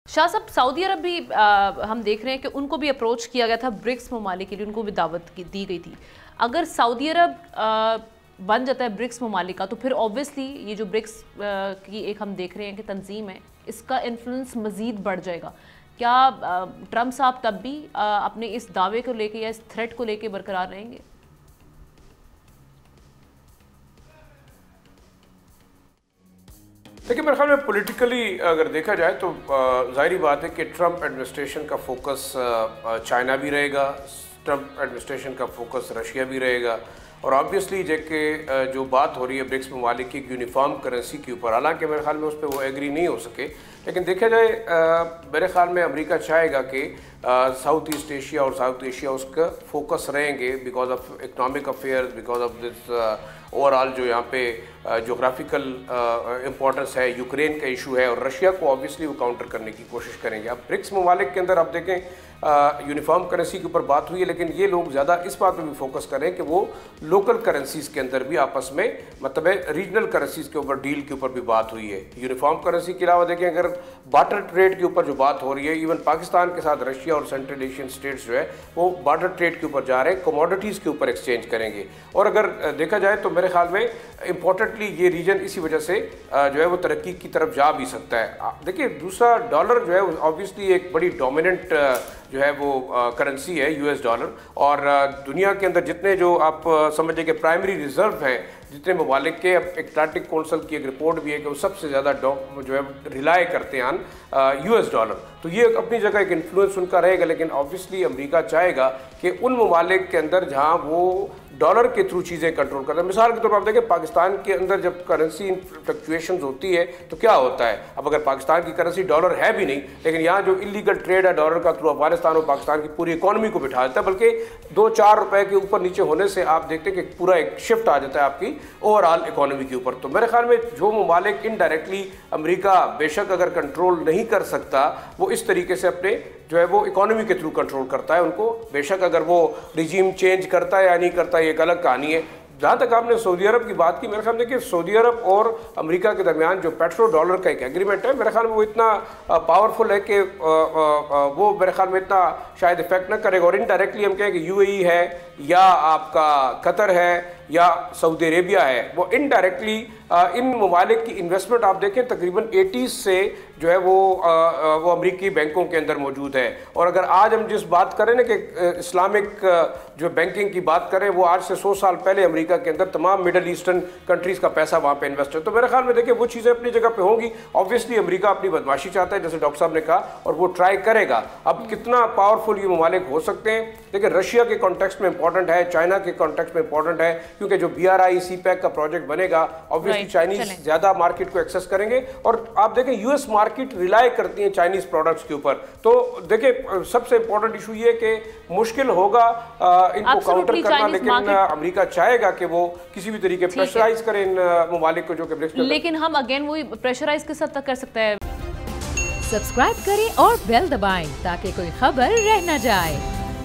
शाह साहब, सऊदी अरब भी हम देख रहे हैं कि उनको भी अप्रोच किया गया था ब्रिक्स ममालिक के लिए, उनको भी दावत दी गई थी। अगर सऊदी अरब बन जाता है ब्रिक्स ममालिक का, तो फिर ऑब्वियसली ये जो ब्रिक्स की एक हम देख रहे हैं कि तंजीम है, इसका इन्फ्लुएंस मज़ीद बढ़ जाएगा। क्या ट्रंप साहब तब भी अपने इस दावे को लेके या इस थ्रेट को लेके बरकरार रहेंगे? देखिए, मेरे ख्याल में पॉलिटिकली अगर देखा जाए तो ज़ाहिरी बात है कि ट्रंप एडमिनिस्ट्रेशन का फोकस चाइना भी रहेगा, ट्रंप एडमिनिस्ट्रेशन का फोकस रशिया भी रहेगा। और ऑब्वियसली जो बात हो रही है ब्रिक्स ममालिक की यूनिफॉर्म करेंसी के ऊपर, हालांकि मेरे ख्याल में उस पर वो एग्री नहीं हो सके, लेकिन देखा जाए मेरे ख्याल में अमेरिका चाहेगा कि साउथ ईस्ट एशिया और साउथ एशिया उसका फोकस रहेंगे because of economic affairs, because of this overall जो यहाँ पे जोग्राफिकल इम्पोर्टेंस है, यूक्रेन का इशू है, और रशिया को ऑब्वियसली वो काउंटर करने की कोशिश करेंगे। अब ब्रिक्स ममालिक के अंदर आप देखें यूनिफॉर्म करेंसी के ऊपर बात हुई है, लेकिन ये लोग ज़्यादा इस बात पर भी फोकस करें कि वो लोकल करेंसीज के अंदर भी आपस में, मतलब है रीजनल करेंसीज के ऊपर डील के ऊपर भी बात हुई है। यूनिफॉर्म करेंसी के अलावा देखें अगर बार्टर ट्रेड के ऊपर जो बात हो रही है, इवन पाकिस्तान के साथ रशिया और सेंट्रल एशियन स्टेट्स जो है वो बार्टर ट्रेड के ऊपर जा रहे हैं, कमोडिटीज़ के ऊपर एक्सचेंज करेंगे। और अगर देखा जाए तो मेरे ख्याल में इंपॉर्टेंटली ये रीजन इसी वजह से जो है वो तरक्की की तरफ जा भी सकता है। देखिए, दूसरा डॉलर जो है ऑब्वियसली एक बड़ी डोमिनेंट जो है वो करेंसी है, यूएस डॉलर, और दुनिया के अंदर जितने जो आप समझिए कि प्राइमरी रिजर्व है जितने ममालिक के, एटलांटिक काउंसिल की एक रिपोर्ट भी है कि वो सबसे ज़्यादा जो है रिलाय करते हैं यूएस डॉलर। तो ये अपनी जगह एक इन्फ्लुएंस उनका रहेगा, लेकिन ऑब्वियसली अमेरिका चाहेगा कि उन ममालिक के अंदर जहाँ वो डॉलर के थ्रू चीज़ें कंट्रोल करते हैं। मिसाल के तौर पर आप देखें पाकिस्तान के अंदर जब करेंसी फ्लक्चुएशंस होती है तो क्या होता है, अब अगर पाकिस्तान की करेंसी डॉलर है भी नहीं, लेकिन यहाँ जो इलीगल ट्रेड है डॉलर का थ्रू अफगानिस्तान और पाकिस्तान की पूरी इकॉनमी को बिठा देता है, बल्कि 2-4 रुपए के ऊपर नीचे होने से आप देखते हैं कि पूरा एक शिफ्ट आ जाता है आपकी ओवरऑल इकॉनमी के ऊपर। तो मेरे ख्याल में जो ममालिक इनडायरेक्टली अमेरिका बेशक अगर कंट्रोल नहीं कर सकता, वो इस तरीके से अपने जो है वो इकोनॉमी के थ्रू कंट्रोल करता है उनको। बेशक अगर वो रिजीम चेंज करता है या नहीं करता, ये एक अलग कहानी है। जहाँ तक आपने सऊदी अरब की बात की, मेरे ख्याल में देखिए सऊदी अरब और अमेरिका के दरमियान जो पेट्रो डॉलर का एक एग्रीमेंट है, मेरे ख्याल में वो इतना पावरफुल है कि वो मेरे ख्याल में इतना शायद इफेक्ट ना करेगा। और इनडायरेक्टली हम कहें कि यूएई है या आपका कतर है या सऊदी अरेबिया है, वो इनडायरेक्टली इन ममालिक की इन्वेस्टमेंट आप देखें तकरीबन 80s से जो है वो अमरीकी बैंकों के अंदर मौजूद है। और अगर आज हम जिस बात करें ना कि इस्लामिक जो बैंकिंग की बात करें, वो आज से 100 साल पहले अमेरिका के अंदर तमाम मिडल ईस्टर्न कंट्रीज़ का पैसा वहाँ पे इन्वेस्ट है। तो मेरे ख्याल में देखिए वो चीज़ें अपनी जगह पे होंगी। ऑब्वियसली अमेरिका अपनी बदमाशी चाहता है, जैसे डॉक्टर साहब ने कहा, और वो ट्राई करेगा। अब कितना पावरफुल ये ममालिक हो सकते हैं, लेकिन रशिया के कॉन्टेक्स्ट में इंपॉर्टेंट है, चाइना के कॉन्टेक्स्ट में इंपॉर्टेंट है, क्योंकि जो BRI CPEC का प्रोजेक्ट बनेगा ऑब्वियसली चाइनीज ज़्यादा मार्केट को एक्सेस करेंगे। और आप देखें यूएस मार्केट रिलाय करती है चाइनीज प्रोडक्ट्स के ऊपर। तो देखिए सबसे इंपॉर्टेंट इशू ये कि मुश्किल होगा इनको काउंटर करना, लेकिन अमेरिका चाहेगा कि वो किसी भी तरीके प्रेशराइज करें इन ममालिक को जो कि ब्रिक्स। लेकिन हम अगेन वही प्रेशराइज किस हद तक कर सकते हैं। सब्सक्राइब करें और बेल दबाएं ताकि कोई खबर रह न जाए।